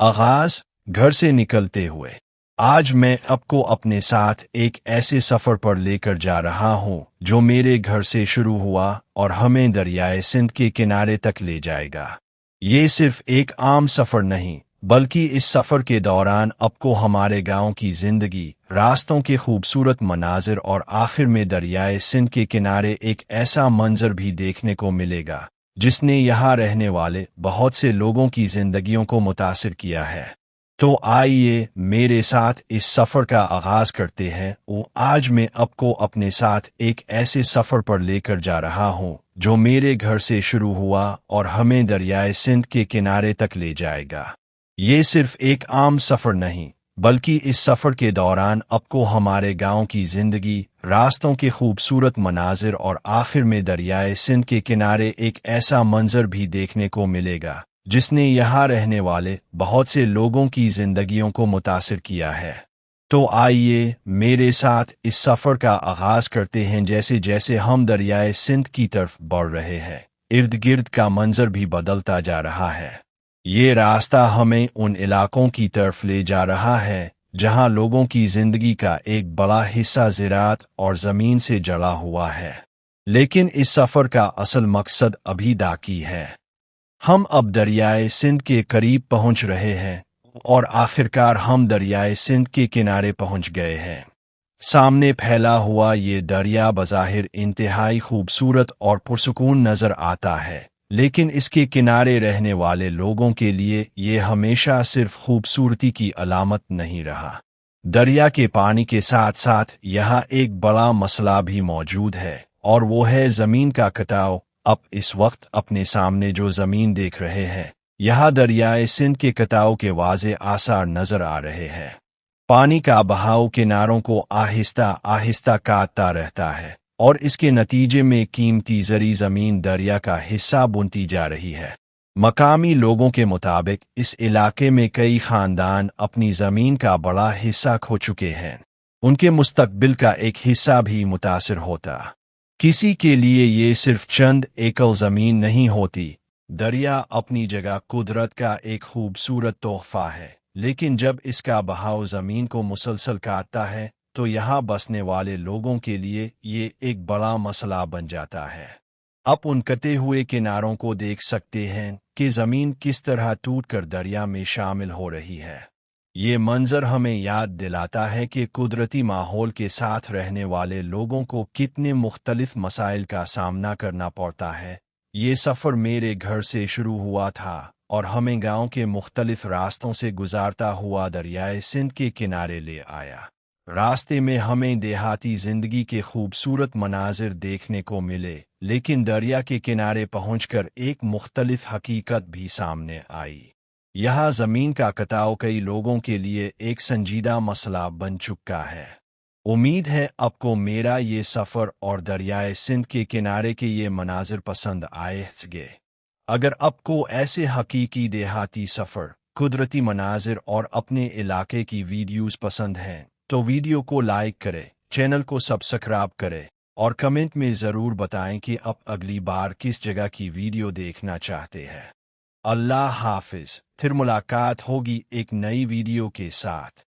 आगाज घर से निकलते हुए। आज मैं आपको अपने साथ एक ऐसे सफ़र पर लेकर जा रहा हूँ जो मेरे घर से शुरू हुआ और हमें दरियाए सिंध के किनारे तक ले जाएगा। ये सिर्फ एक आम सफ़र नहीं, बल्कि इस सफ़र के दौरान आपको हमारे गांव की ज़िंदगी, रास्तों के खूबसूरत मनाजिर और आखिर में दरियाए सिंध के किनारे एक ऐसा मंजर भी देखने को मिलेगा जिसने यहाँ रहने वाले बहुत से लोगों की ज़िंदगियों को मुतासिर किया है। तो आइए मेरे साथ इस सफ़र का आगाज करते हैं। आज मैं आपको अपने साथ एक ऐसे सफ़र पर लेकर जा रहा हूँ जो मेरे घर से शुरू हुआ और हमें दरियाए सिंध के किनारे तक ले जाएगा। ये सिर्फ एक आम सफ़र नहीं, बल्कि इस सफ़र के दौरान आपको हमारे गांव की ज़िंदगी, रास्तों के खूबसूरत मनाजिर और आखिर में दरियाए सिंध के किनारे एक ऐसा मंजर भी देखने को मिलेगा जिसने यहाँ रहने वाले बहुत से लोगों की ज़िंदगियों को मुतासिर किया है। तो आइए मेरे साथ इस सफ़र का आगाज़ करते हैं। जैसे जैसे हम दरियाए सिंध की तरफ बढ़ रहे हैं, इर्द गिर्द का मंजर भी बदलता जा रहा है। ये रास्ता हमें उन इलाकों की तरफ ले जा रहा है जहाँ लोगों की ज़िंदगी का एक बड़ा हिस्सा ज़राअत और ज़मीन से जुड़ा हुआ है। लेकिन इस सफ़र का असल मकसद अभी बाकी है। हम अब दरियाए सिंध के करीब पहुंच रहे हैं और आखिरकार हम दरियाए सिंध के किनारे पहुंच गए हैं। सामने फैला हुआ ये दरिया बज़ाहिर इंतहाई खूबसूरत और पुरसुकून नज़र आता है, लेकिन इसके किनारे रहने वाले लोगों के लिए ये हमेशा सिर्फ खूबसूरती की अलामत नहीं रहा। दरिया के पानी के साथ साथ यहाँ एक बड़ा मसला भी मौजूद है, और वो है ज़मीन का कटाव। अब इस वक्त अपने सामने जो ज़मीन देख रहे हैं, यहाँ दरियाए सिंध के कटाव के वाज़े आसार नज़र आ रहे हैं। पानी का बहाव किनारों को आहिस्ता आहिस्ता काटता रहता है और इसके नतीजे में कीमती ज़री ज़मीन दरिया का हिस्सा बनती जा रही है। मकामी लोगों के मुताबिक इस इलाके में कई ख़ानदान अपनी ज़मीन का बड़ा हिस्सा खो चुके हैं। उनके मुस्तक़बिल का एक हिस्सा भी मुतासिर होता। किसी के लिए ये सिर्फ चंद एकड़ ज़मीन नहीं होती। दरिया अपनी जगह कुदरत का एक खूबसूरत तोहफा है, लेकिन जब इसका बहाव ज़मीन को मुसलसल काटता है तो यहाँ बसने वाले लोगों के लिए ये एक बड़ा मसला बन जाता है। आप उन कटे हुए किनारों को देख सकते हैं कि ज़मीन किस तरह टूटकर दरिया में शामिल हो रही है। ये मंजर हमें याद दिलाता है कि कुदरती माहौल के साथ रहने वाले लोगों को कितने मुख्तलिफ मसाइल का सामना करना पड़ता है। ये सफ़र मेरे घर से शुरू हुआ था और हमें गांव के मुख्तलिफ रास्तों से गुजारता हुआ दरियाए सिंध के किनारे ले आया। रास्ते में हमें देहाती ज़िंदगी के खूबसूरत मनाजिर देखने को मिले, लेकिन दरिया के किनारे पहुंचकर एक मुख्तलिफ हकीकत भी सामने आई। यहाँ ज़मीन का कटाव कई लोगों के लिए एक संजीदा मसला बन चुका है। उम्मीद है आपको मेरा ये सफ़र और दरियाए सिंध के किनारे के ये मनाजिर पसंद आएंगे। अगर आपको ऐसे हकीकी देहाती सफ़र, कुदरती मनाजिर और अपने इलाके की वीडियोज़ पसंद हैं तो वीडियो को लाइक करें, चैनल को सब्सक्राइब करें और कमेंट में ज़रूर बताएं कि आप अगली बार किस जगह की वीडियो देखना चाहते हैं। अल्लाह हाफिज़। फिर मुलाकात होगी एक नई वीडियो के साथ।